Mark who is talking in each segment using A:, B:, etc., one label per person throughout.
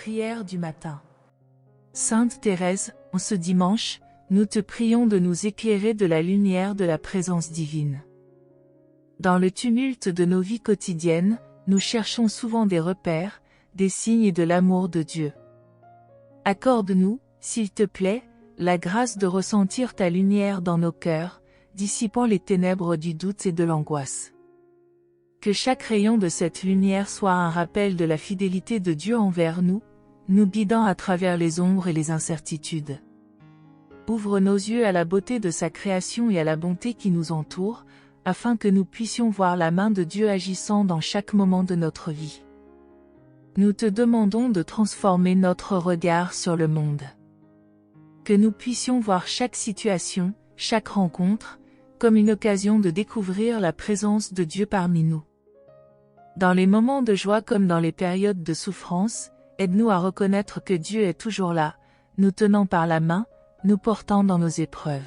A: prière du matin. Sainte Thérèse, en ce dimanche, nous te prions de nous éclairer de la lumière de la présence divine. Dans le tumulte de nos vies quotidiennes, nous cherchons souvent des repères, des signes de l'amour de Dieu. Accorde-nous, s'il te plaît, la grâce de ressentir ta lumière dans nos cœurs, dissipant les ténèbres du doute et de l'angoisse. Que chaque rayon de cette lumière soit un rappel de la fidélité de Dieu envers nous, nous guidant à travers les ombres et les incertitudes. Ouvre nos yeux à la beauté de sa création et à la bonté qui nous entoure, afin que nous puissions voir la main de Dieu agissant dans chaque moment de notre vie. Nous te demandons de transformer notre regard sur le monde. Que nous puissions voir chaque situation, chaque rencontre, comme une occasion de découvrir la présence de Dieu parmi nous. Dans les moments de joie comme dans les périodes de souffrance, aide-nous à reconnaître que Dieu est toujours là, nous tenant par la main, nous portant dans nos épreuves.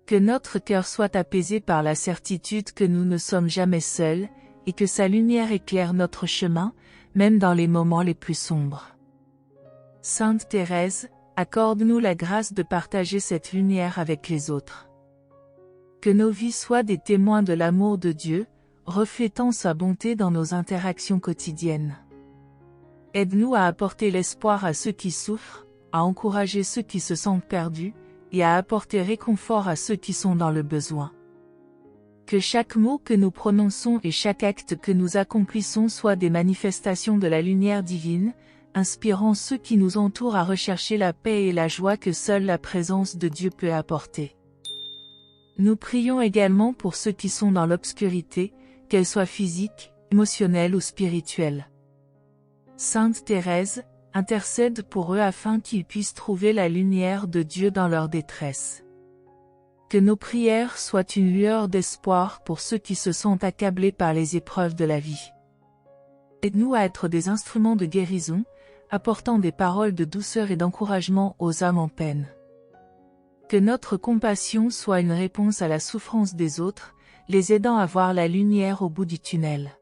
A: Que notre cœur soit apaisé par la certitude que nous ne sommes jamais seuls, et que sa lumière éclaire notre chemin, même dans les moments les plus sombres. Sainte Thérèse, accorde-nous la grâce de partager cette lumière avec les autres. Que nos vies soient des témoins de l'amour de Dieu, reflétant sa bonté dans nos interactions quotidiennes. Aide-nous à apporter l'espoir à ceux qui souffrent, à encourager ceux qui se sentent perdus, et à apporter réconfort à ceux qui sont dans le besoin. Que chaque mot que nous prononçons et chaque acte que nous accomplissons soient des manifestations de la lumière divine, inspirant ceux qui nous entourent à rechercher la paix et la joie que seule la présence de Dieu peut apporter. Nous prions également pour ceux qui sont dans l'obscurité, qu'elle soit physique, émotionnelle ou spirituelle. Sainte Thérèse, intercède pour eux afin qu'ils puissent trouver la lumière de Dieu dans leur détresse. Que nos prières soient une lueur d'espoir pour ceux qui se sentent accablés par les épreuves de la vie. Aide-nous à être des instruments de guérison, apportant des paroles de douceur et d'encouragement aux âmes en peine. Que notre compassion soit une réponse à la souffrance des autres, les aidant à voir la lumière au bout du tunnel.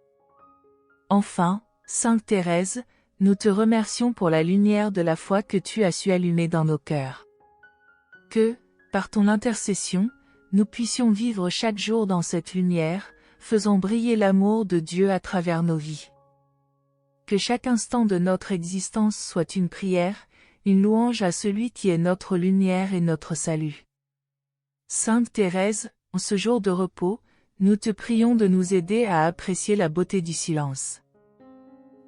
A: Enfin, Sainte Thérèse, nous te remercions pour la lumière de la foi que tu as su allumer dans nos cœurs. Que, par ton intercession, nous puissions vivre chaque jour dans cette lumière, faisant briller l'amour de Dieu à travers nos vies. Que chaque instant de notre existence soit une prière, une louange à celui qui est notre lumière et notre salut. Sainte Thérèse, en ce jour de repos, nous te prions de nous aider à apprécier la beauté du silence.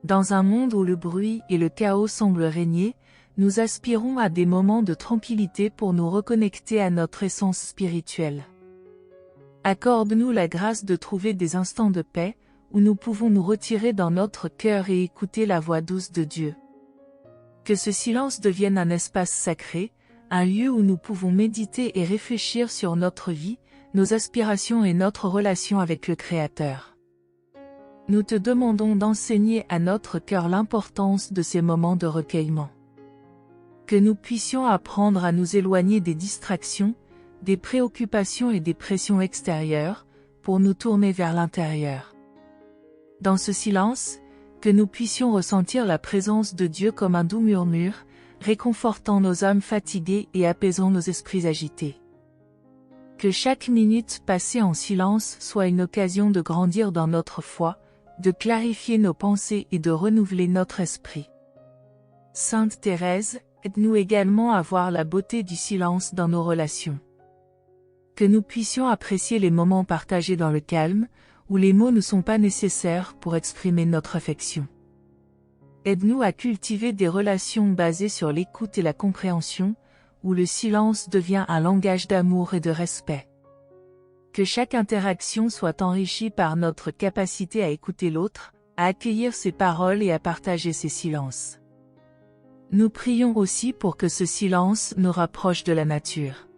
A: Dans un monde où le bruit et le chaos semblent régner, nous aspirons à des moments de tranquillité pour nous reconnecter à notre essence spirituelle. Accorde-nous la grâce de trouver des instants de paix, où nous pouvons nous retirer dans notre cœur et écouter la voix douce de Dieu. Que ce silence devienne un espace sacré, un lieu où nous pouvons méditer et réfléchir sur notre vie, nos aspirations et notre relation avec le Créateur. Nous te demandons d'enseigner à notre cœur l'importance de ces moments de recueillement. Que nous puissions apprendre à nous éloigner des distractions, des préoccupations et des pressions extérieures, pour nous tourner vers l'intérieur. Dans ce silence, que nous puissions ressentir la présence de Dieu comme un doux murmure, réconfortant nos âmes fatiguées et apaisant nos esprits agités. Que chaque minute passée en silence soit une occasion de grandir dans notre foi, de clarifier nos pensées et de renouveler notre esprit. Sainte Thérèse, aide-nous également à voir la beauté du silence dans nos relations. Que nous puissions apprécier les moments partagés dans le calme, où les mots ne sont pas nécessaires pour exprimer notre affection. Aide-nous à cultiver des relations basées sur l'écoute et la compréhension, où le silence devient un langage d'amour et de respect. Que chaque interaction soit enrichie par notre capacité à écouter l'autre, à accueillir ses paroles et à partager ses silences. Nous prions aussi pour que ce silence nous rapproche de la nature.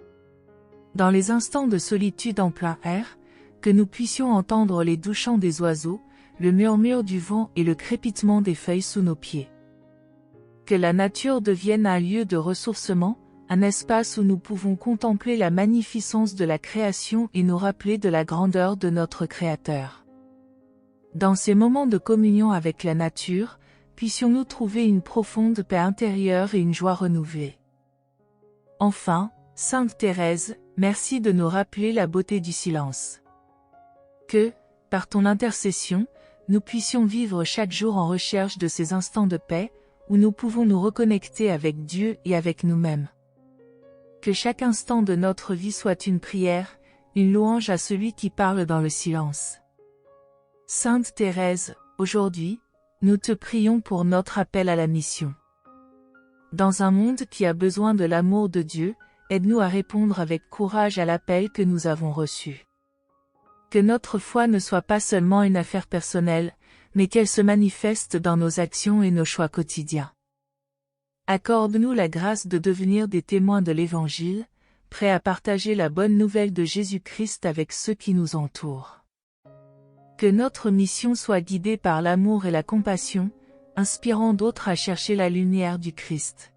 A: Dans les instants de solitude en plein air, que nous puissions entendre les doux chants des oiseaux, le murmure du vent et le crépitement des feuilles sous nos pieds. Que la nature devienne un lieu de ressourcement, un espace où nous pouvons contempler la magnificence de la création et nous rappeler de la grandeur de notre Créateur. Dans ces moments de communion avec la nature, puissions-nous trouver une profonde paix intérieure et une joie renouvelée. Enfin, Sainte Thérèse, merci de nous rappeler la beauté du silence. Que, par ton intercession, nous puissions vivre chaque jour en recherche de ces instants de paix, où nous pouvons nous reconnecter avec Dieu et avec nous-mêmes. Que chaque instant de notre vie soit une prière, une louange à celui qui parle dans le silence. Sainte Thérèse, aujourd'hui, nous te prions pour notre appel à la mission. Dans un monde qui a besoin de l'amour de Dieu, aide-nous à répondre avec courage à l'appel que nous avons reçu. Que notre foi ne soit pas seulement une affaire personnelle, mais qu'elle se manifeste dans nos actions et nos choix quotidiens. Accorde-nous la grâce de devenir des témoins de l'Évangile, prêts à partager la bonne nouvelle de Jésus-Christ avec ceux qui nous entourent. Que notre mission soit guidée par l'amour et la compassion, inspirant d'autres à chercher la lumière du Christ.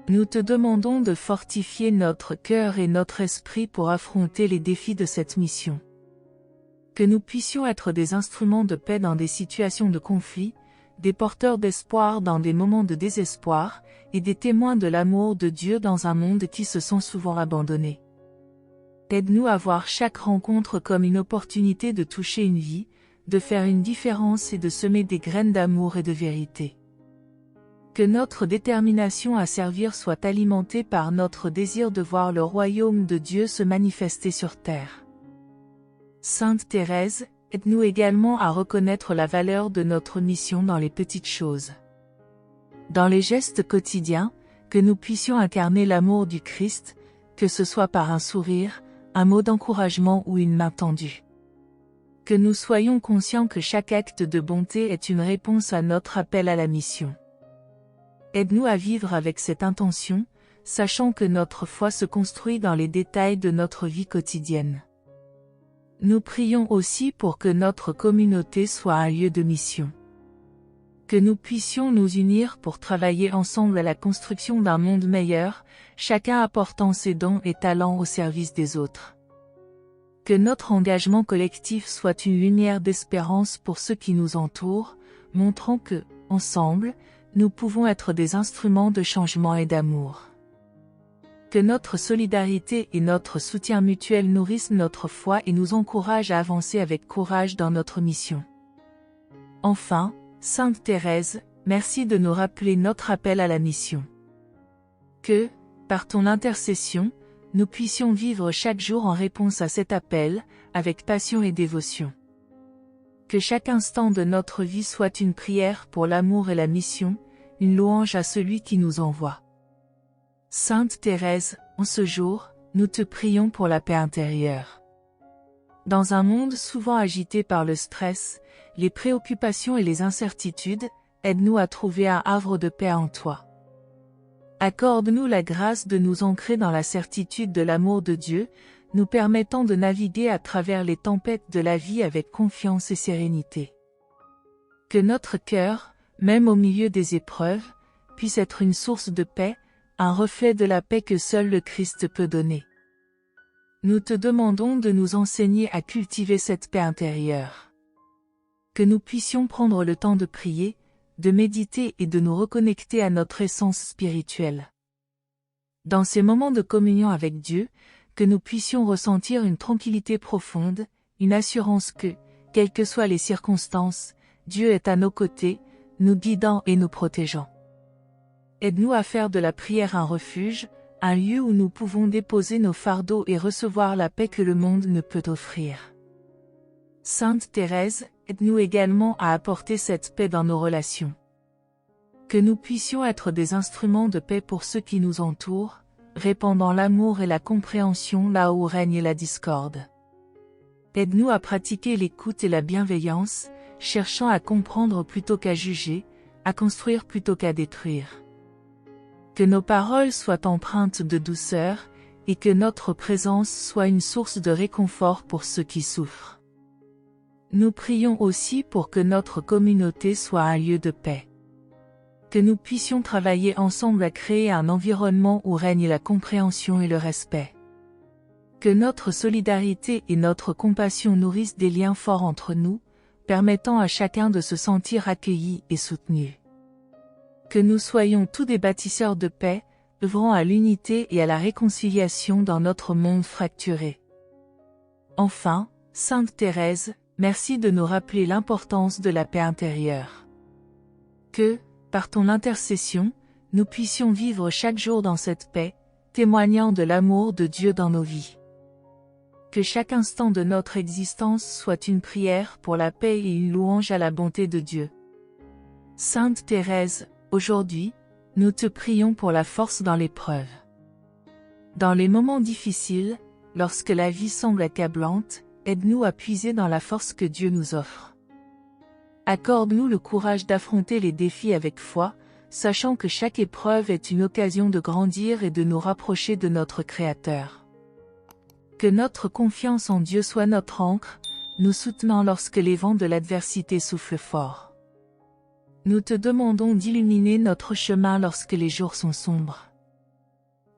A: Nous te demandons de fortifier notre cœur et notre esprit pour affronter les défis de cette mission. Que nous puissions être des instruments de paix dans des situations de conflit, des porteurs d'espoir dans des moments de désespoir, et des témoins de l'amour de Dieu dans un monde qui se sent souvent abandonné. Aide-nous à voir chaque rencontre comme une opportunité de toucher une vie, de faire une différence et de semer des graines d'amour et de vérité. Que notre détermination à servir soit alimentée par notre désir de voir le royaume de Dieu se manifester sur terre. Sainte Thérèse, aide-nous également à reconnaître la valeur de notre mission dans les petites choses. Dans les gestes quotidiens, que nous puissions incarner l'amour du Christ, que ce soit par un sourire, un mot d'encouragement ou une main tendue. Que nous soyons conscients que chaque acte de bonté est une réponse à notre appel à la mission. Aide-nous à vivre avec cette intention, sachant que notre foi se construit dans les détails de notre vie quotidienne. Nous prions aussi pour que notre communauté soit un lieu de mission. Que nous puissions nous unir pour travailler ensemble à la construction d'un monde meilleur, chacun apportant ses dons et talents au service des autres. Que notre engagement collectif soit une lumière d'espérance pour ceux qui nous entourent, montrant que, ensemble, nous pouvons être des instruments de changement et d'amour. Que notre solidarité et notre soutien mutuel nourrissent notre foi et nous encouragent à avancer avec courage dans notre mission. Enfin, Sainte Thérèse, merci de nous rappeler notre appel à la mission. Que, par ton intercession, nous puissions vivre chaque jour en réponse à cet appel, avec passion et dévotion. Que chaque instant de notre vie soit une prière pour l'amour et la mission, une louange à celui qui nous envoie. Sainte Thérèse, en ce jour, nous te prions pour la paix intérieure. Dans un monde souvent agité par le stress, les préoccupations et les incertitudes, aide-nous à trouver un havre de paix en toi. Accorde-nous la grâce de nous ancrer dans la certitude de l'amour de Dieu, nous permettant de naviguer à travers les tempêtes de la vie avec confiance et sérénité. Que notre cœur, même au milieu des épreuves, puisse être une source de paix, un reflet de la paix que seul le Christ peut donner. Nous te demandons de nous enseigner à cultiver cette paix intérieure. Que nous puissions prendre le temps de prier, de méditer et de nous reconnecter à notre essence spirituelle. Dans ces moments de communion avec Dieu, que nous puissions ressentir une tranquillité profonde, une assurance que, quelles que soient les circonstances, Dieu est à nos côtés, nous guidant et nous protégeant. Aide-nous à faire de la prière un refuge, un lieu où nous pouvons déposer nos fardeaux et recevoir la paix que le monde ne peut offrir. Sainte Thérèse, aide-nous également à apporter cette paix dans nos relations. Que nous puissions être des instruments de paix pour ceux qui nous entourent, répandant l'amour et la compréhension là où règne la discorde. Aide-nous à pratiquer l'écoute et la bienveillance, cherchant à comprendre plutôt qu'à juger, à construire plutôt qu'à détruire. Que nos paroles soient empreintes de douceur, et que notre présence soit une source de réconfort pour ceux qui souffrent. Nous prions aussi pour que notre communauté soit un lieu de paix. Que nous puissions travailler ensemble à créer un environnement où règne la compréhension et le respect. Que notre solidarité et notre compassion nourrissent des liens forts entre nous, permettant à chacun de se sentir accueilli et soutenu. Que nous soyons tous des bâtisseurs de paix, œuvrant à l'unité et à la réconciliation dans notre monde fracturé. Enfin, Sainte Thérèse, merci de nous rappeler l'importance de la paix intérieure. Que, par ton intercession, nous puissions vivre chaque jour dans cette paix, témoignant de l'amour de Dieu dans nos vies. Que chaque instant de notre existence soit une prière pour la paix et une louange à la bonté de Dieu. Sainte Thérèse, aujourd'hui, nous te prions pour la force dans l'épreuve. Dans les moments difficiles, lorsque la vie semble accablante, aide-nous à puiser dans la force que Dieu nous offre. Accorde-nous le courage d'affronter les défis avec foi, sachant que chaque épreuve est une occasion de grandir et de nous rapprocher de notre Créateur. Que notre confiance en Dieu soit notre ancre, nous soutenant lorsque les vents de l'adversité soufflent fort. Nous te demandons d'illuminer notre chemin lorsque les jours sont sombres.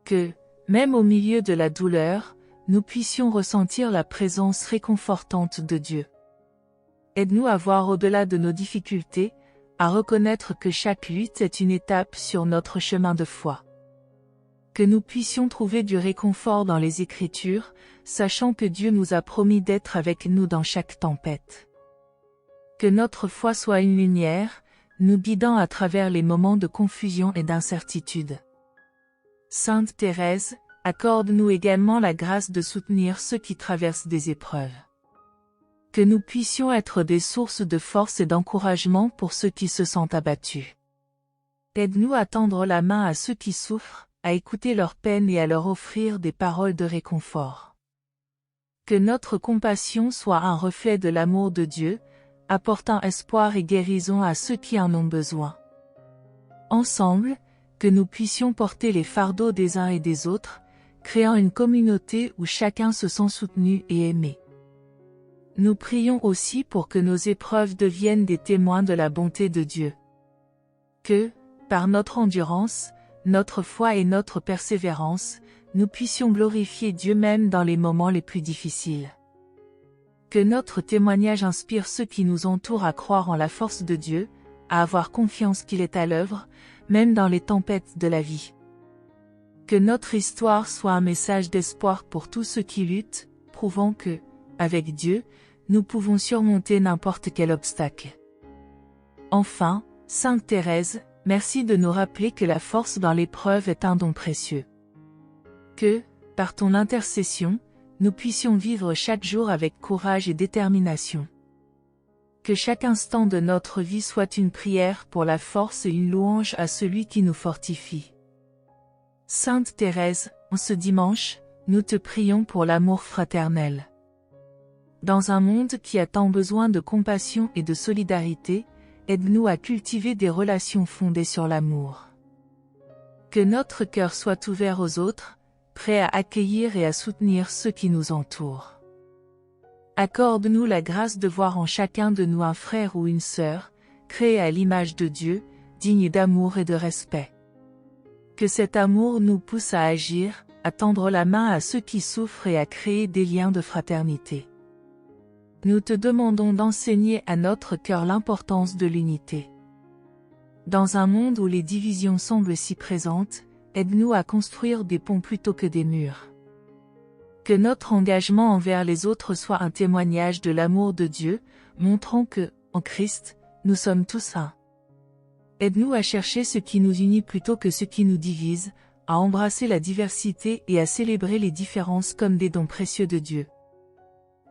A: Que, même au milieu de la douleur, nous puissions ressentir la présence réconfortante de Dieu. Aide-nous à voir au-delà de nos difficultés, à reconnaître que chaque lutte est une étape sur notre chemin de foi. Que nous puissions trouver du réconfort dans les Écritures, sachant que Dieu nous a promis d'être avec nous dans chaque tempête. Que notre foi soit une lumière, nous guidant à travers les moments de confusion et d'incertitude. Sainte Thérèse, accorde-nous également la grâce de soutenir ceux qui traversent des épreuves. Que nous puissions être des sources de force et d'encouragement pour ceux qui se sentent abattus. Aide-nous à tendre la main à ceux qui souffrent, à écouter leur peine et à leur offrir des paroles de réconfort. Que notre compassion soit un reflet de l'amour de Dieu, apportant espoir et guérison à ceux qui en ont besoin. Ensemble, que nous puissions porter les fardeaux des uns et des autres, créant une communauté où chacun se sent soutenu et aimé. Nous prions aussi pour que nos épreuves deviennent des témoins de la bonté de Dieu. Que, par notre endurance, notre foi et notre persévérance, nous puissions glorifier Dieu même dans les moments les plus difficiles. Que notre témoignage inspire ceux qui nous entourent à croire en la force de Dieu, à avoir confiance qu'il est à l'œuvre, même dans les tempêtes de la vie. Que notre histoire soit un message d'espoir pour tous ceux qui luttent, prouvant que, avec Dieu, nous pouvons surmonter n'importe quel obstacle. Enfin, Sainte Thérèse, merci de nous rappeler que la force dans l'épreuve est un don précieux. Que, par ton intercession, nous puissions vivre chaque jour avec courage et détermination. Que chaque instant de notre vie soit une prière pour la force et une louange à celui qui nous fortifie. Sainte Thérèse, en ce dimanche, nous te prions pour l'amour fraternel. Dans un monde qui a tant besoin de compassion et de solidarité, aide-nous à cultiver des relations fondées sur l'amour. Que notre cœur soit ouvert aux autres, prêt à accueillir et à soutenir ceux qui nous entourent. Accorde-nous la grâce de voir en chacun de nous un frère ou une sœur, créé à l'image de Dieu, digne d'amour et de respect. Que cet amour nous pousse à agir, à tendre la main à ceux qui souffrent et à créer des liens de fraternité. Nous te demandons d'enseigner à notre cœur l'importance de l'unité. Dans un monde où les divisions semblent si présentes, aide-nous à construire des ponts plutôt que des murs. Que notre engagement envers les autres soit un témoignage de l'amour de Dieu, montrant que, en Christ, nous sommes tous un. Aide-nous à chercher ce qui nous unit plutôt que ce qui nous divise, à embrasser la diversité et à célébrer les différences comme des dons précieux de Dieu.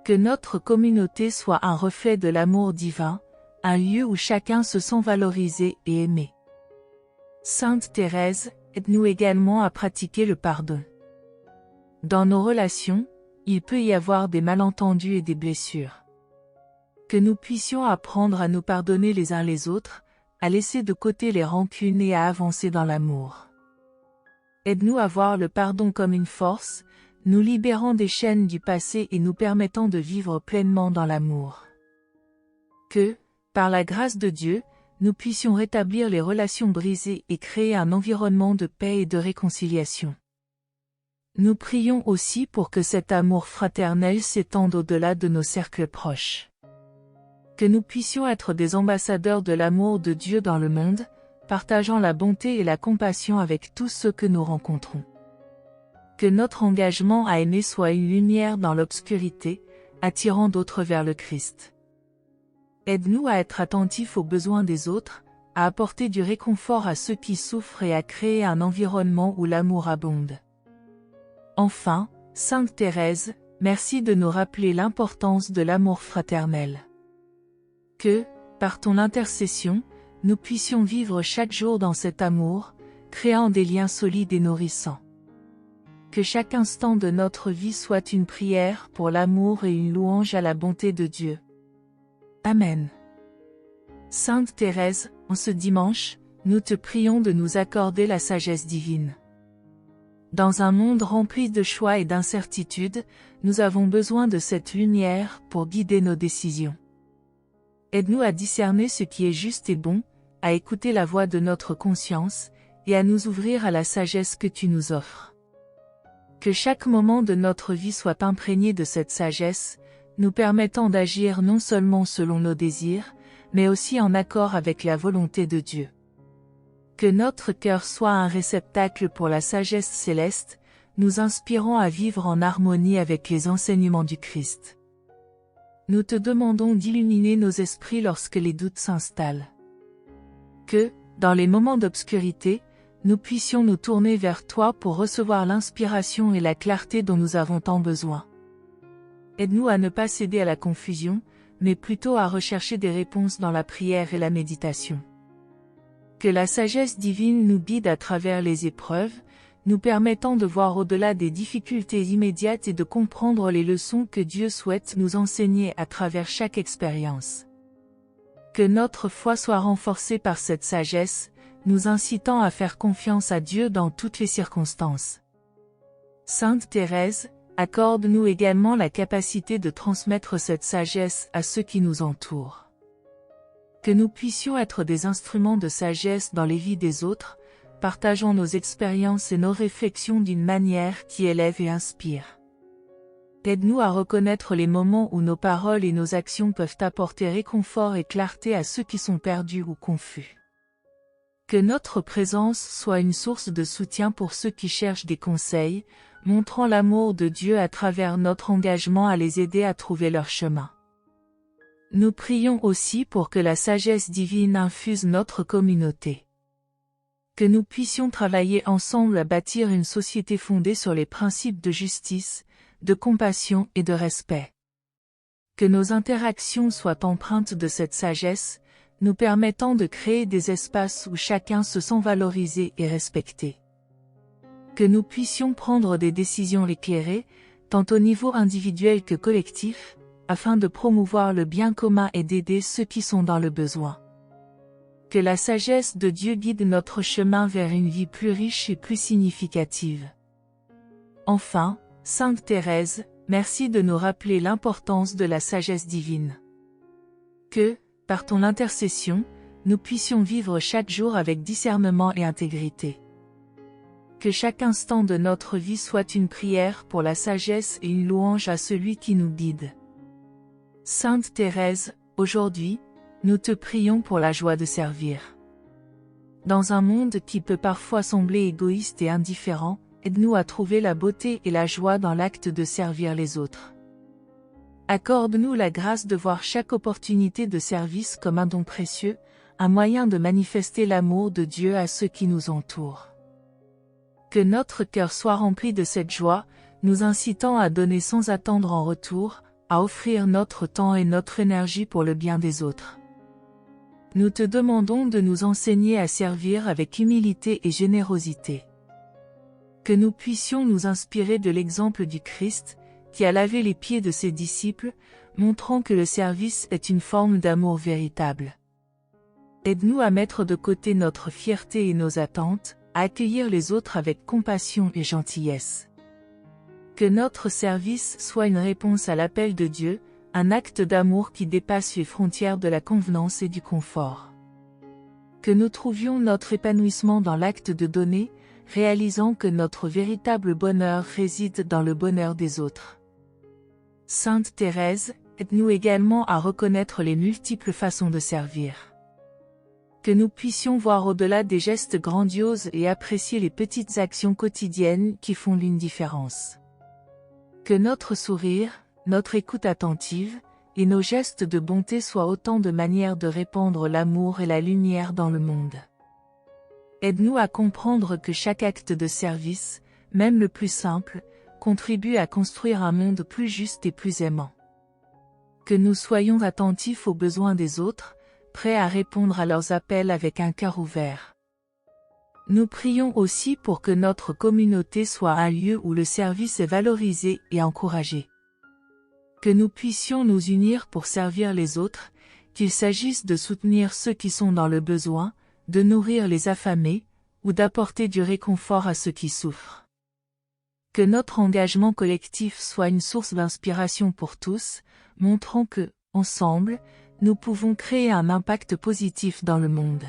A: Que notre communauté soit un reflet de l'amour divin, un lieu où chacun se sent valorisé et aimé. Sainte Thérèse, aide-nous également à pratiquer le pardon. Dans nos relations, il peut y avoir des malentendus et des blessures. Que nous puissions apprendre à nous pardonner les uns les autres, à laisser de côté les rancunes et à avancer dans l'amour. Aide-nous à voir le pardon comme une force, nous libérant des chaînes du passé et nous permettant de vivre pleinement dans l'amour. Que, par la grâce de Dieu, nous puissions rétablir les relations brisées et créer un environnement de paix et de réconciliation. Nous prions aussi pour que cet amour fraternel s'étende au-delà de nos cercles proches. Que nous puissions être des ambassadeurs de l'amour de Dieu dans le monde, partageant la bonté et la compassion avec tous ceux que nous rencontrons. Que notre engagement à aimer soit une lumière dans l'obscurité, attirant d'autres vers le Christ. Aide-nous à être attentifs aux besoins des autres, à apporter du réconfort à ceux qui souffrent et à créer un environnement où l'amour abonde. Enfin, Sainte Thérèse, merci de nous rappeler l'importance de l'amour fraternel. Que, par ton intercession, nous puissions vivre chaque jour dans cet amour, créant des liens solides et nourrissants. Que chaque instant de notre vie soit une prière pour l'amour et une louange à la bonté de Dieu. Amen. Sainte Thérèse, en ce dimanche, nous te prions de nous accorder la sagesse divine. Dans un monde rempli de choix et d'incertitudes, nous avons besoin de cette lumière pour guider nos décisions. Aide-nous à discerner ce qui est juste et bon, à écouter la voix de notre conscience, et à nous ouvrir à la sagesse que tu nous offres. Que chaque moment de notre vie soit imprégné de cette sagesse, nous permettant d'agir non seulement selon nos désirs, mais aussi en accord avec la volonté de Dieu. Que notre cœur soit un réceptacle pour la sagesse céleste, nous inspirant à vivre en harmonie avec les enseignements du Christ. Nous te demandons d'illuminer nos esprits lorsque les doutes s'installent. Que, dans les moments d'obscurité, nous puissions nous tourner vers toi pour recevoir l'inspiration et la clarté dont nous avons tant besoin. Aide-nous à ne pas céder à la confusion, mais plutôt à rechercher des réponses dans la prière et la méditation. Que la sagesse divine nous guide à travers les épreuves, nous permettant de voir au-delà des difficultés immédiates et de comprendre les leçons que Dieu souhaite nous enseigner à travers chaque expérience. Que notre foi soit renforcée par cette sagesse, nous incitant à faire confiance à Dieu dans toutes les circonstances. Sainte Thérèse, accorde-nous également la capacité de transmettre cette sagesse à ceux qui nous entourent. Que nous puissions être des instruments de sagesse dans les vies des autres, partageant nos expériences et nos réflexions d'une manière qui élève et inspire. Aide-nous à reconnaître les moments où nos paroles et nos actions peuvent apporter réconfort et clarté à ceux qui sont perdus ou confus. Que notre présence soit une source de soutien pour ceux qui cherchent des conseils, montrant l'amour de Dieu à travers notre engagement à les aider à trouver leur chemin. Nous prions aussi pour que la sagesse divine infuse notre communauté. Que nous puissions travailler ensemble à bâtir une société fondée sur les principes de justice, de compassion et de respect. Que nos interactions soient empreintes de cette sagesse, nous permettant de créer des espaces où chacun se sent valorisé et respecté. Que nous puissions prendre des décisions éclairées, tant au niveau individuel que collectif, afin de promouvoir le bien commun et d'aider ceux qui sont dans le besoin. Que la sagesse de Dieu guide notre chemin vers une vie plus riche et plus significative. Enfin, Sainte Thérèse, merci de nous rappeler l'importance de la sagesse divine. Que, par ton intercession, nous puissions vivre chaque jour avec discernement et intégrité. Que chaque instant de notre vie soit une prière pour la sagesse et une louange à celui qui nous guide. Sainte Thérèse, aujourd'hui, nous te prions pour la joie de servir. Dans un monde qui peut parfois sembler égoïste et indifférent, aide-nous à trouver la beauté et la joie dans l'acte de servir les autres. Accorde-nous la grâce de voir chaque opportunité de service comme un don précieux, un moyen de manifester l'amour de Dieu à ceux qui nous entourent. Que notre cœur soit rempli de cette joie, nous incitant à donner sans attendre en retour, à offrir notre temps et notre énergie pour le bien des autres. Nous te demandons de nous enseigner à servir avec humilité et générosité. Que nous puissions nous inspirer de l'exemple du Christ, qui a lavé les pieds de ses disciples, montrant que le service est une forme d'amour véritable. Aide-nous à mettre de côté notre fierté et nos attentes, à accueillir les autres avec compassion et gentillesse. Que notre service soit une réponse à l'appel de Dieu, un acte d'amour qui dépasse les frontières de la convenance et du confort. Que nous trouvions notre épanouissement dans l'acte de donner, réalisant que notre véritable bonheur réside dans le bonheur des autres. Sainte Thérèse, aide-nous également à reconnaître les multiples façons de servir. Que nous puissions voir au-delà des gestes grandioses et apprécier les petites actions quotidiennes qui font une différence. Que notre sourire, notre écoute attentive, et nos gestes de bonté soient autant de manières de répandre l'amour et la lumière dans le monde. Aide-nous à comprendre que chaque acte de service, même le plus simple, contribue à construire un monde plus juste et plus aimant. Que nous soyons attentifs aux besoins des autres, prêts à répondre à leurs appels avec un cœur ouvert. Nous prions aussi pour que notre communauté soit un lieu où le service est valorisé et encouragé. Que nous puissions nous unir pour servir les autres, qu'il s'agisse de soutenir ceux qui sont dans le besoin, de nourrir les affamés, ou d'apporter du réconfort à ceux qui souffrent. Que notre engagement collectif soit une source d'inspiration pour tous, montrant que, ensemble, nous pouvons créer un impact positif dans le monde.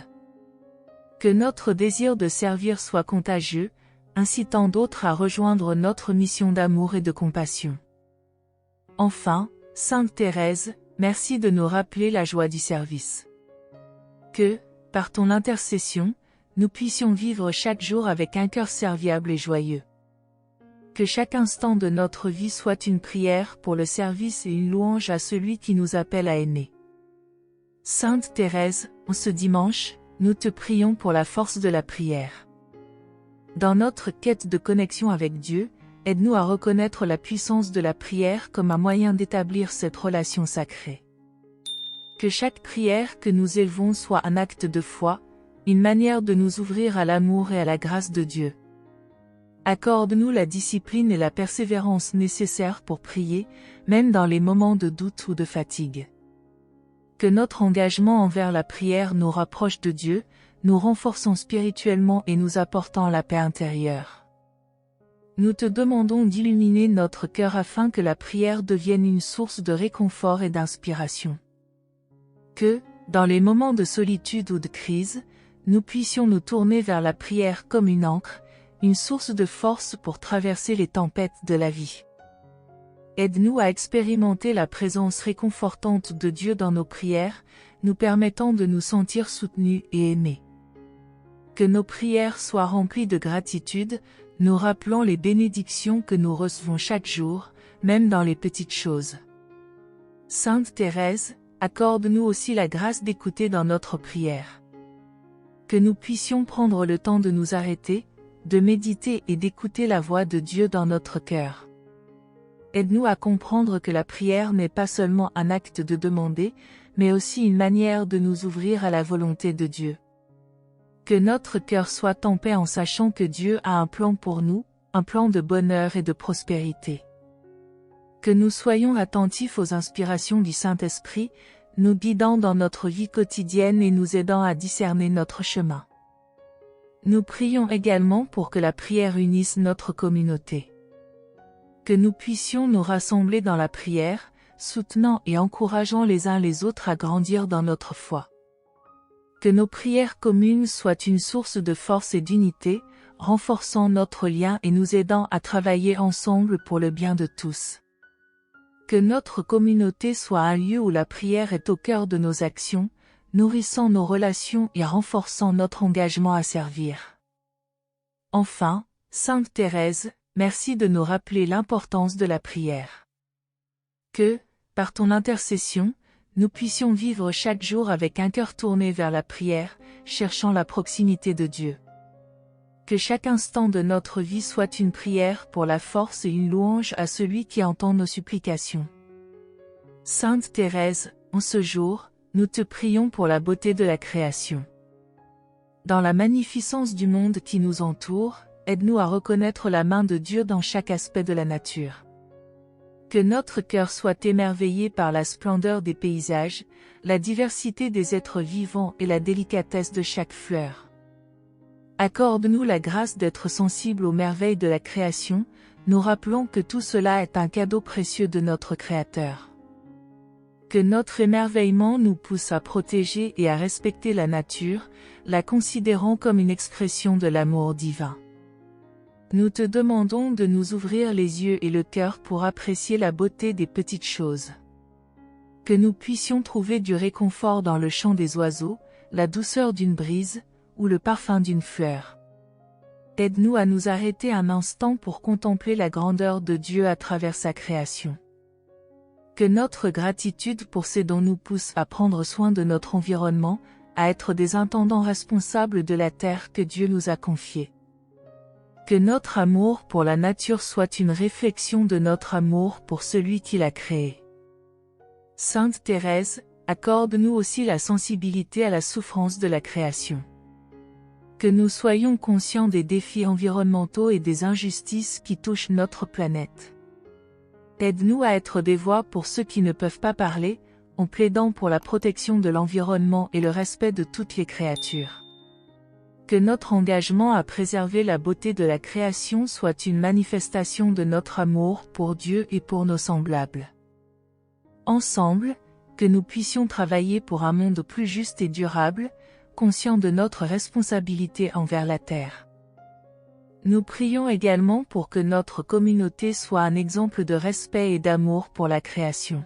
A: Que notre désir de servir soit contagieux, incitant d'autres à rejoindre notre mission d'amour et de compassion. Enfin, Sainte Thérèse, merci de nous rappeler la joie du service. Que, par ton intercession, nous puissions vivre chaque jour avec un cœur serviable et joyeux. Que chaque instant de notre vie soit une prière pour le service et une louange à celui qui nous appelle à aimer. Sainte Thérèse, en ce dimanche, nous te prions pour la force de la prière. Dans notre quête de connexion avec Dieu, aide-nous à reconnaître la puissance de la prière comme un moyen d'établir cette relation sacrée. Que chaque prière que nous élevons soit un acte de foi, une manière de nous ouvrir à l'amour et à la grâce de Dieu. Accorde-nous la discipline et la persévérance nécessaires pour prier, même dans les moments de doute ou de fatigue. Que notre engagement envers la prière nous rapproche de Dieu, nous renforçant spirituellement et nous apportant la paix intérieure. Nous te demandons d'illuminer notre cœur afin que la prière devienne une source de réconfort et d'inspiration. Que, dans les moments de solitude ou de crise, nous puissions nous tourner vers la prière comme une ancre, une source de force pour traverser les tempêtes de la vie. Aide-nous à expérimenter la présence réconfortante de Dieu dans nos prières, nous permettant de nous sentir soutenus et aimés. Que nos prières soient remplies de gratitude, nous rappelant les bénédictions que nous recevons chaque jour, même dans les petites choses. Sainte Thérèse, accorde-nous aussi la grâce d'écouter dans notre prière. Que nous puissions prendre le temps de nous arrêter, de méditer et d'écouter la voix de Dieu dans notre cœur. Aide-nous à comprendre que la prière n'est pas seulement un acte de demander, mais aussi une manière de nous ouvrir à la volonté de Dieu. Que notre cœur soit en paix en sachant que Dieu a un plan pour nous, un plan de bonheur et de prospérité. Que nous soyons attentifs aux inspirations du Saint-Esprit, nous guidant dans notre vie quotidienne et nous aidant à discerner notre chemin. Nous prions également pour que la prière unisse notre communauté. Que nous puissions nous rassembler dans la prière, soutenant et encourageant les uns les autres à grandir dans notre foi. Que nos prières communes soient une source de force et d'unité, renforçant notre lien et nous aidant à travailler ensemble pour le bien de tous. Que notre communauté soit un lieu où la prière est au cœur de nos actions, nourrissant nos relations et renforçant notre engagement à servir. Enfin, Sainte Thérèse, merci de nous rappeler l'importance de la prière. Que, par ton intercession, nous puissions vivre chaque jour avec un cœur tourné vers la prière, cherchant la proximité de Dieu. Que chaque instant de notre vie soit une prière pour la force et une louange à celui qui entend nos supplications. Sainte Thérèse, en ce jour, nous te prions pour la beauté de la création. Dans la magnificence du monde qui nous entoure, aide-nous à reconnaître la main de Dieu dans chaque aspect de la nature. Que notre cœur soit émerveillé par la splendeur des paysages, la diversité des êtres vivants et la délicatesse de chaque fleur. Accorde-nous la grâce d'être sensibles aux merveilles de la création, nous rappelant que tout cela est un cadeau précieux de notre Créateur. Que notre émerveillement nous pousse à protéger et à respecter la nature, la considérant comme une expression de l'amour divin. Nous te demandons de nous ouvrir les yeux et le cœur pour apprécier la beauté des petites choses. Que nous puissions trouver du réconfort dans le chant des oiseaux, la douceur d'une brise, ou le parfum d'une fleur. Aide-nous à nous arrêter un instant pour contempler la grandeur de Dieu à travers sa création. Que notre gratitude pour ces dons nous pousse à prendre soin de notre environnement, à être des intendants responsables de la terre que Dieu nous a confiée. Que notre amour pour la nature soit une réflexion de notre amour pour celui qui l'a créée. Sainte Thérèse, accorde-nous aussi la sensibilité à la souffrance de la création. Que nous soyons conscients des défis environnementaux et des injustices qui touchent notre planète. Aide-nous à être des voix pour ceux qui ne peuvent pas parler, en plaidant pour la protection de l'environnement et le respect de toutes les créatures. Que notre engagement à préserver la beauté de la création soit une manifestation de notre amour pour Dieu et pour nos semblables. Ensemble, que nous puissions travailler pour un monde plus juste et durable, conscients de notre responsabilité envers la Terre. Nous prions également pour que notre communauté soit un exemple de respect et d'amour pour la création.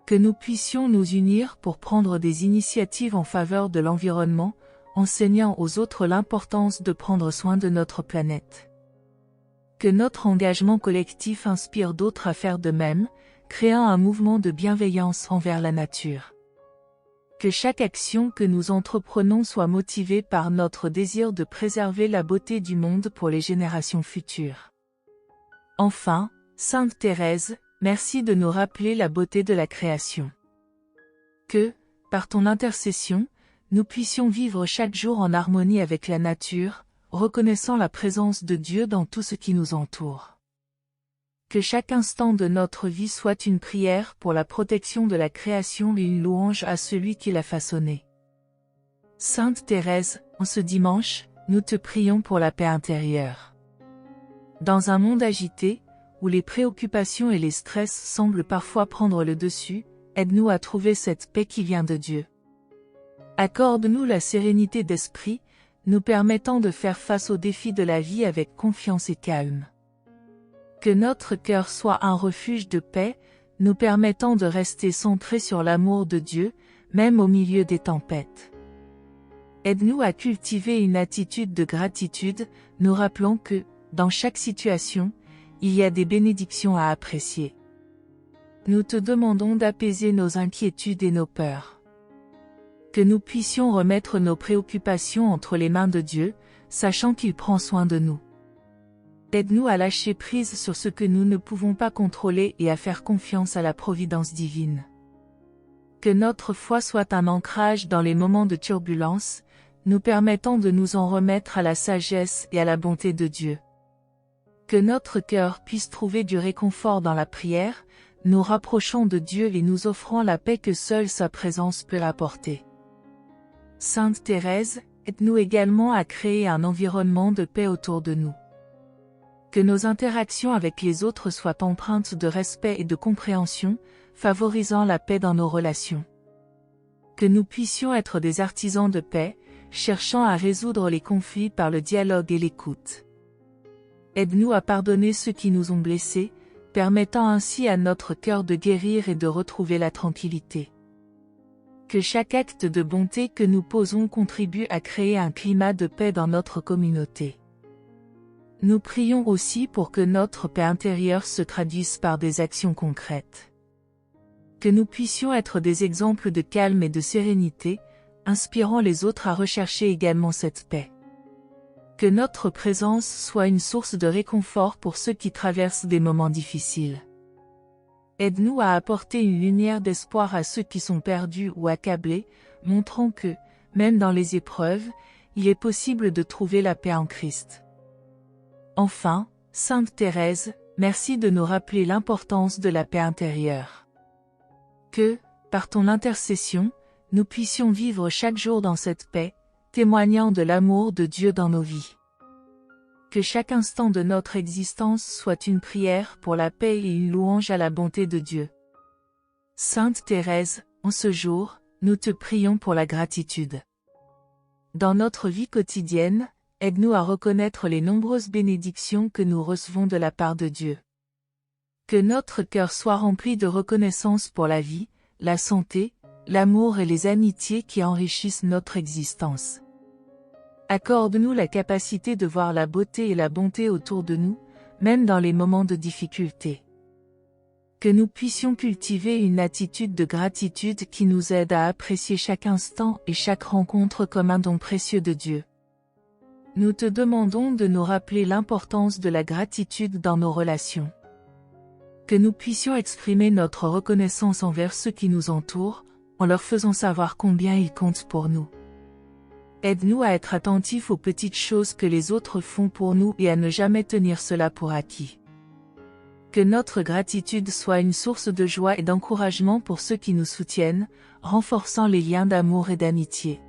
A: Que nous puissions nous unir pour prendre des initiatives en faveur de l'environnement, enseignant aux autres l'importance de prendre soin de notre planète. Que notre engagement collectif inspire d'autres à faire de même, créant un mouvement de bienveillance envers la nature. Que chaque action que nous entreprenons soit motivée par notre désir de préserver la beauté du monde pour les générations futures. Enfin, Sainte Thérèse, merci de nous rappeler la beauté de la création. Que, par ton intercession, nous puissions vivre chaque jour en harmonie avec la nature, reconnaissant la présence de Dieu dans tout ce qui nous entoure. Que chaque instant de notre vie soit une prière pour la protection de la création et une louange à celui qui l'a façonnée. Sainte Thérèse, en ce dimanche, nous te prions pour la paix intérieure. Dans un monde agité, où les préoccupations et les stress semblent parfois prendre le dessus, aide-nous à trouver cette paix qui vient de Dieu. Accorde-nous la sérénité d'esprit, nous permettant de faire face aux défis de la vie avec confiance et calme. Que notre cœur soit un refuge de paix, nous permettant de rester centrés sur l'amour de Dieu, même au milieu des tempêtes. Aide-nous à cultiver une attitude de gratitude, nous rappelant que, dans chaque situation, il y a des bénédictions à apprécier. Nous te demandons d'apaiser nos inquiétudes et nos peurs. Que nous puissions remettre nos préoccupations entre les mains de Dieu, sachant qu'il prend soin de nous. Aide-nous à lâcher prise sur ce que nous ne pouvons pas contrôler et à faire confiance à la providence divine. Que notre foi soit un ancrage dans les moments de turbulence, nous permettant de nous en remettre à la sagesse et à la bonté de Dieu. Que notre cœur puisse trouver du réconfort dans la prière, nous rapprochant de Dieu et nous offrant la paix que seule sa présence peut apporter. Sainte Thérèse, aide-nous également à créer un environnement de paix autour de nous. Que nos interactions avec les autres soient empreintes de respect et de compréhension, favorisant la paix dans nos relations. Que nous puissions être des artisans de paix, cherchant à résoudre les conflits par le dialogue et l'écoute. Aide-nous à pardonner ceux qui nous ont blessés, permettant ainsi à notre cœur de guérir et de retrouver la tranquillité. Que chaque acte de bonté que nous posons contribue à créer un climat de paix dans notre communauté. Nous prions aussi pour que notre paix intérieure se traduise par des actions concrètes. Que nous puissions être des exemples de calme et de sérénité, inspirant les autres à rechercher également cette paix. Que notre présence soit une source de réconfort pour ceux qui traversent des moments difficiles. Aide-nous à apporter une lumière d'espoir à ceux qui sont perdus ou accablés, montrant que, même dans les épreuves, il est possible de trouver la paix en Christ. Enfin, Sainte Thérèse, merci de nous rappeler l'importance de la paix intérieure. Que, par ton intercession, nous puissions vivre chaque jour dans cette paix, témoignant de l'amour de Dieu dans nos vies. Que chaque instant de notre existence soit une prière pour la paix et une louange à la bonté de Dieu. Sainte Thérèse, en ce jour, nous te prions pour la gratitude. Dans notre vie quotidienne, aide-nous à reconnaître les nombreuses bénédictions que nous recevons de la part de Dieu. Que notre cœur soit rempli de reconnaissance pour la vie, la santé, l'amour et les amitiés qui enrichissent notre existence. Accorde-nous la capacité de voir la beauté et la bonté autour de nous, même dans les moments de difficulté. Que nous puissions cultiver une attitude de gratitude qui nous aide à apprécier chaque instant et chaque rencontre comme un don précieux de Dieu. Nous te demandons de nous rappeler l'importance de la gratitude dans nos relations. Que nous puissions exprimer notre reconnaissance envers ceux qui nous entourent, en leur faisant savoir combien ils comptent pour nous. Aide-nous à être attentifs aux petites choses que les autres font pour nous et à ne jamais tenir cela pour acquis. Que notre gratitude soit une source de joie et d'encouragement pour ceux qui nous soutiennent, renforçant les liens d'amour et d'amitié.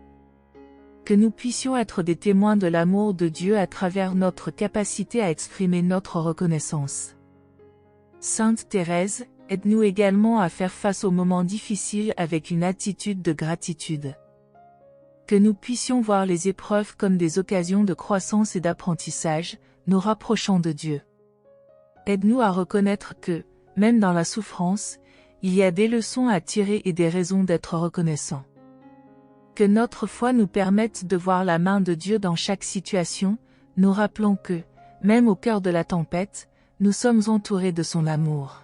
A: Que nous puissions être des témoins de l'amour de Dieu à travers notre capacité à exprimer notre reconnaissance. Sainte Thérèse, aide-nous également à faire face aux moments difficiles avec une attitude de gratitude. Que nous puissions voir les épreuves comme des occasions de croissance et d'apprentissage, nous rapprochant de Dieu. Aide-nous à reconnaître que, même dans la souffrance, il y a des leçons à tirer et des raisons d'être reconnaissants. Que notre foi nous permette de voir la main de Dieu dans chaque situation, nous rappelant que, même au cœur de la tempête, nous sommes entourés de son amour.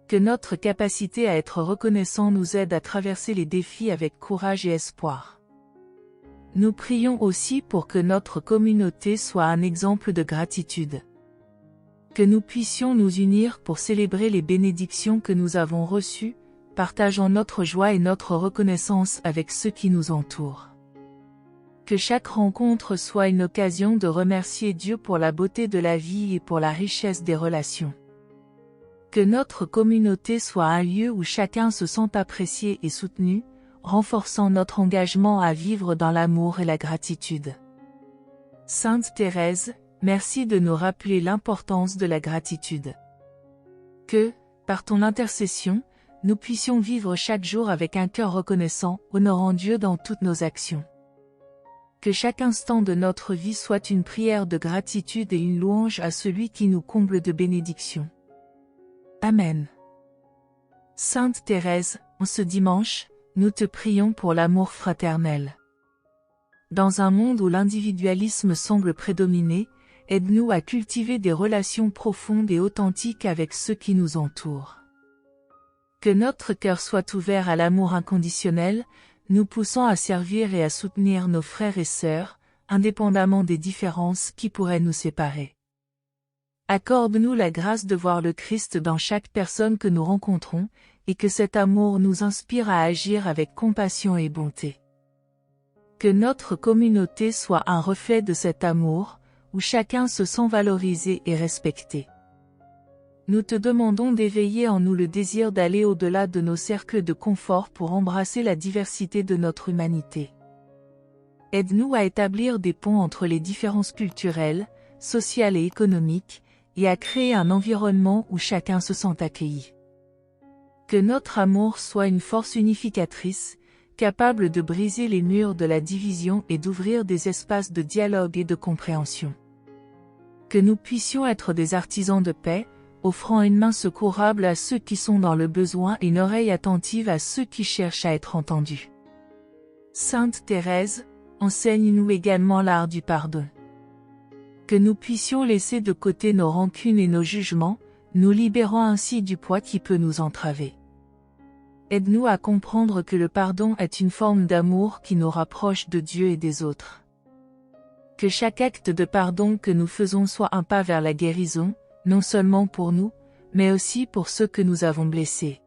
A: Que notre capacité à être reconnaissant nous aide à traverser les défis avec courage et espoir. Nous prions aussi pour que notre communauté soit un exemple de gratitude. Que nous puissions nous unir pour célébrer les bénédictions que nous avons reçues, partageant notre joie et notre reconnaissance avec ceux qui nous entourent. Que chaque rencontre soit une occasion de remercier Dieu pour la beauté de la vie et pour la richesse des relations. Que notre communauté soit un lieu où chacun se sent apprécié et soutenu, renforçant notre engagement à vivre dans l'amour et la gratitude. Sainte Thérèse, merci de nous rappeler l'importance de la gratitude. Que, par ton intercession, nous puissions vivre chaque jour avec un cœur reconnaissant, honorant Dieu dans toutes nos actions. Que chaque instant de notre vie soit une prière de gratitude et une louange à celui qui nous comble de bénédictions. Amen. Sainte Thérèse, en ce dimanche, nous te prions pour l'amour fraternel. Dans un monde où l'individualisme semble prédominer, aide-nous à cultiver des relations profondes et authentiques avec ceux qui nous entourent. Que notre cœur soit ouvert à l'amour inconditionnel, nous poussant à servir et à soutenir nos frères et sœurs, indépendamment des différences qui pourraient nous séparer. Accorde-nous la grâce de voir le Christ dans chaque personne que nous rencontrons, et que cet amour nous inspire à agir avec compassion et bonté. Que notre communauté soit un reflet de cet amour, où chacun se sent valorisé et respecté. Nous te demandons d'éveiller en nous le désir d'aller au-delà de nos cercles de confort pour embrasser la diversité de notre humanité. Aide-nous à établir des ponts entre les différences culturelles, sociales et économiques, et à créer un environnement où chacun se sent accueilli. Que notre amour soit une force unificatrice, capable de briser les murs de la division et d'ouvrir des espaces de dialogue et de compréhension. Que nous puissions être des artisans de paix, offrant une main secourable à ceux qui sont dans le besoin et une oreille attentive à ceux qui cherchent à être entendus. Sainte Thérèse, enseigne-nous également l'art du pardon. Que nous puissions laisser de côté nos rancunes et nos jugements, nous libérant ainsi du poids qui peut nous entraver. Aide-nous à comprendre que le pardon est une forme d'amour qui nous rapproche de Dieu et des autres. Que chaque acte de pardon que nous faisons soit un pas vers la guérison, non seulement pour nous, mais aussi pour ceux que nous avons blessés.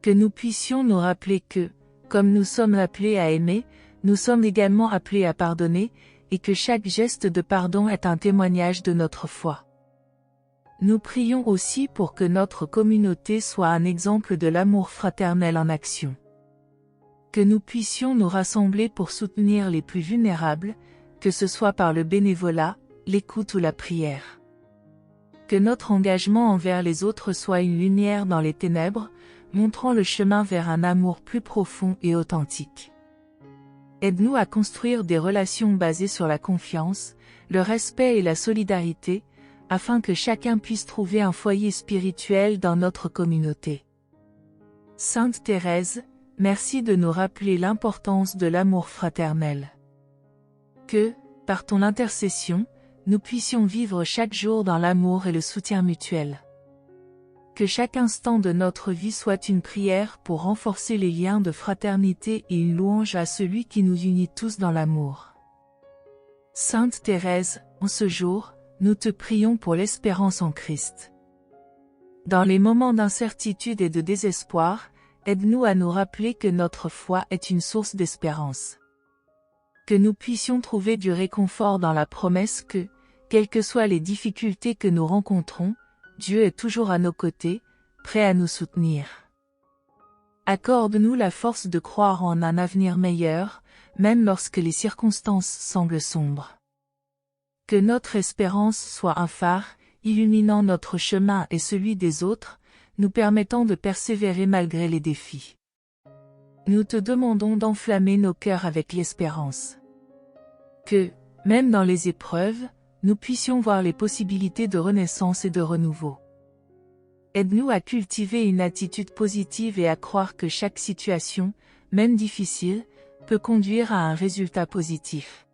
A: Que nous puissions nous rappeler que, comme nous sommes appelés à aimer, nous sommes également appelés à pardonner, et que chaque geste de pardon est un témoignage de notre foi. Nous prions aussi pour que notre communauté soit un exemple de l'amour fraternel en action. Que nous puissions nous rassembler pour soutenir les plus vulnérables, que ce soit par le bénévolat, l'écoute ou la prière. Que notre engagement envers les autres soit une lumière dans les ténèbres, montrant le chemin vers un amour plus profond et authentique. Aide-nous à construire des relations basées sur la confiance, le respect et la solidarité, afin que chacun puisse trouver un foyer spirituel dans notre communauté. Sainte Thérèse, merci de nous rappeler l'importance de l'amour fraternel. Que, par ton intercession, nous puissions vivre chaque jour dans l'amour et le soutien mutuel. Que chaque instant de notre vie soit une prière pour renforcer les liens de fraternité et une louange à celui qui nous unit tous dans l'amour. Sainte Thérèse, en ce jour, nous te prions pour l'espérance en Christ. Dans les moments d'incertitude et de désespoir, aide-nous à nous rappeler que notre foi est une source d'espérance. Que nous puissions trouver du réconfort dans la promesse que, quelles que soient les difficultés que nous rencontrons, Dieu est toujours à nos côtés, prêt à nous soutenir. Accorde-nous la force de croire en un avenir meilleur, même lorsque les circonstances semblent sombres. Que notre espérance soit un phare, illuminant notre chemin et celui des autres, nous permettant de persévérer malgré les défis. Nous te demandons d'enflammer nos cœurs avec l'espérance. Que, même dans les épreuves, nous puissions voir les possibilités de renaissance et de renouveau. Aide-nous à cultiver une attitude positive et à croire que chaque situation, même difficile, peut conduire à un résultat positif.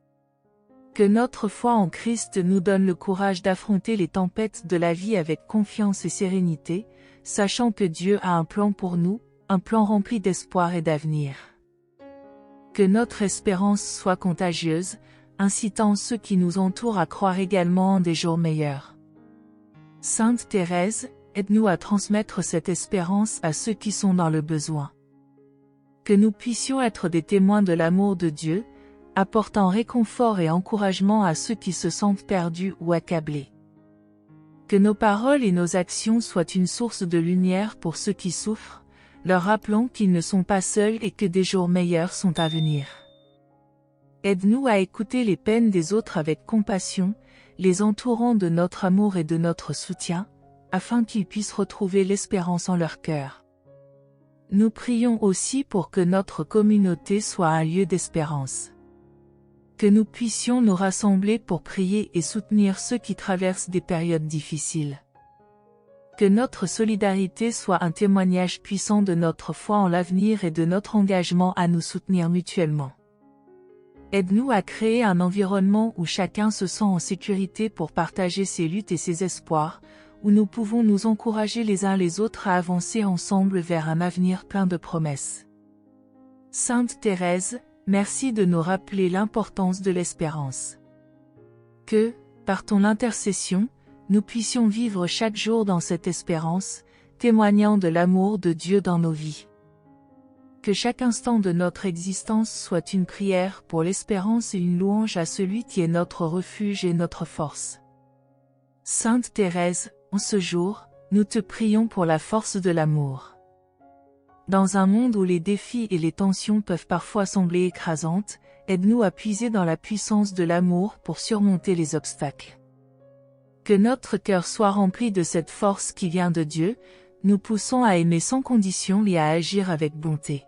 A: Que notre foi en Christ nous donne le courage d'affronter les tempêtes de la vie avec confiance et sérénité, sachant que Dieu a un plan pour nous, un plan rempli d'espoir et d'avenir. Que notre espérance soit contagieuse, incitant ceux qui nous entourent à croire également en des jours meilleurs. Sainte Thérèse, aide-nous à transmettre cette espérance à ceux qui sont dans le besoin. Que nous puissions être des témoins de l'amour de Dieu, apportant réconfort et encouragement à ceux qui se sentent perdus ou accablés. Que nos paroles et nos actions soient une source de lumière pour ceux qui souffrent, leur rappelant qu'ils ne sont pas seuls et que des jours meilleurs sont à venir. Aide-nous à écouter les peines des autres avec compassion, les entourant de notre amour et de notre soutien, afin qu'ils puissent retrouver l'espérance en leur cœur. Nous prions aussi pour que notre communauté soit un lieu d'espérance. Que nous puissions nous rassembler pour prier et soutenir ceux qui traversent des périodes difficiles. Que notre solidarité soit un témoignage puissant de notre foi en l'avenir et de notre engagement à nous soutenir mutuellement. Aide-nous à créer un environnement où chacun se sent en sécurité pour partager ses luttes et ses espoirs, où nous pouvons nous encourager les uns les autres à avancer ensemble vers un avenir plein de promesses. Sainte Thérèse, merci de nous rappeler l'importance de l'espérance. Que, par ton intercession, nous puissions vivre chaque jour dans cette espérance, témoignant de l'amour de Dieu dans nos vies. Que chaque instant de notre existence soit une prière pour l'espérance et une louange à celui qui est notre refuge et notre force. Sainte Thérèse, en ce jour, nous te prions pour la force de l'amour. Dans un monde où les défis et les tensions peuvent parfois sembler écrasantes, aide-nous à puiser dans la puissance de l'amour pour surmonter les obstacles. Que notre cœur soit rempli de cette force qui vient de Dieu, nous poussant à aimer sans condition et à agir avec bonté.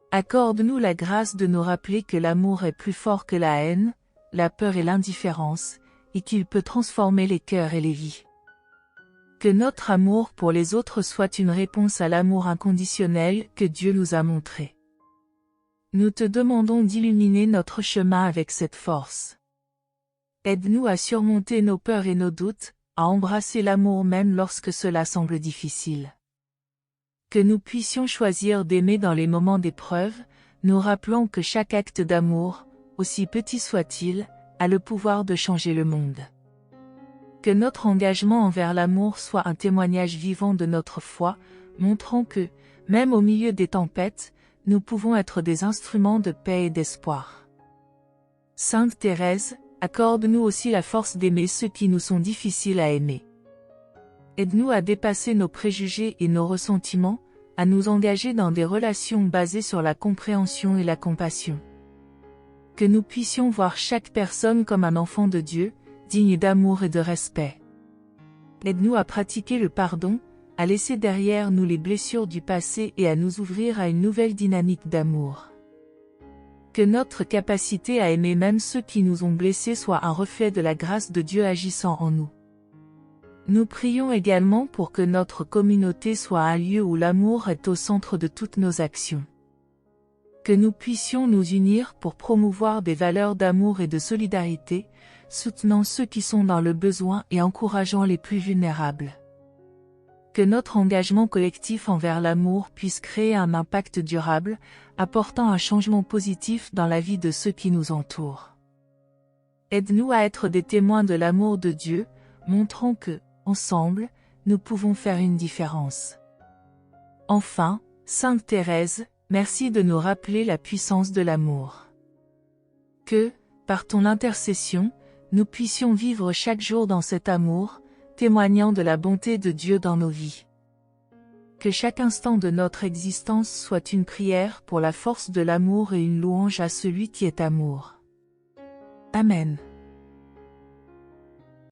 A: Accorde-nous la grâce de nous rappeler que l'amour est plus fort que la haine, la peur et l'indifférence, et qu'il peut transformer les cœurs et les vies. Que notre amour pour les autres soit une réponse à l'amour inconditionnel que Dieu nous a montré. Nous te demandons d'illuminer notre chemin avec cette force. Aide-nous à surmonter nos peurs et nos doutes, à embrasser l'amour même lorsque cela semble difficile. Que nous puissions choisir d'aimer dans les moments d'épreuve, nous rappelant que chaque acte d'amour, aussi petit soit-il, a le pouvoir de changer le monde. Que notre engagement envers l'amour soit un témoignage vivant de notre foi, montrant que, même au milieu des tempêtes, nous pouvons être des instruments de paix et d'espoir. Sainte Thérèse, accorde-nous aussi la force d'aimer ceux qui nous sont difficiles à aimer. Aide-nous à dépasser nos préjugés et nos ressentiments, à nous engager dans des relations basées sur la compréhension et la compassion. Que nous puissions voir chaque personne comme un enfant de Dieu, digne d'amour et de respect. Aide-nous à pratiquer le pardon, à laisser derrière nous les blessures du passé et à nous ouvrir à une nouvelle dynamique d'amour. Que notre capacité à aimer même ceux qui nous ont blessés soit un reflet de la grâce de Dieu agissant en nous. Nous prions également pour que notre communauté soit un lieu où l'amour est au centre de toutes nos actions. Que nous puissions nous unir pour promouvoir des valeurs d'amour et de solidarité, soutenant ceux qui sont dans le besoin et encourageant les plus vulnérables. Que notre engagement collectif envers l'amour puisse créer un impact durable, apportant un changement positif dans la vie de ceux qui nous entourent. Aide-nous à être des témoins de l'amour de Dieu, montrant que, ensemble, nous pouvons faire une différence. Enfin, Sainte Thérèse, merci de nous rappeler la puissance de l'amour. Que, par ton intercession, nous puissions vivre chaque jour dans cet amour, témoignant de la bonté de Dieu dans nos vies. Que chaque instant de notre existence soit une prière pour la force de l'amour et une louange à celui qui est amour. Amen.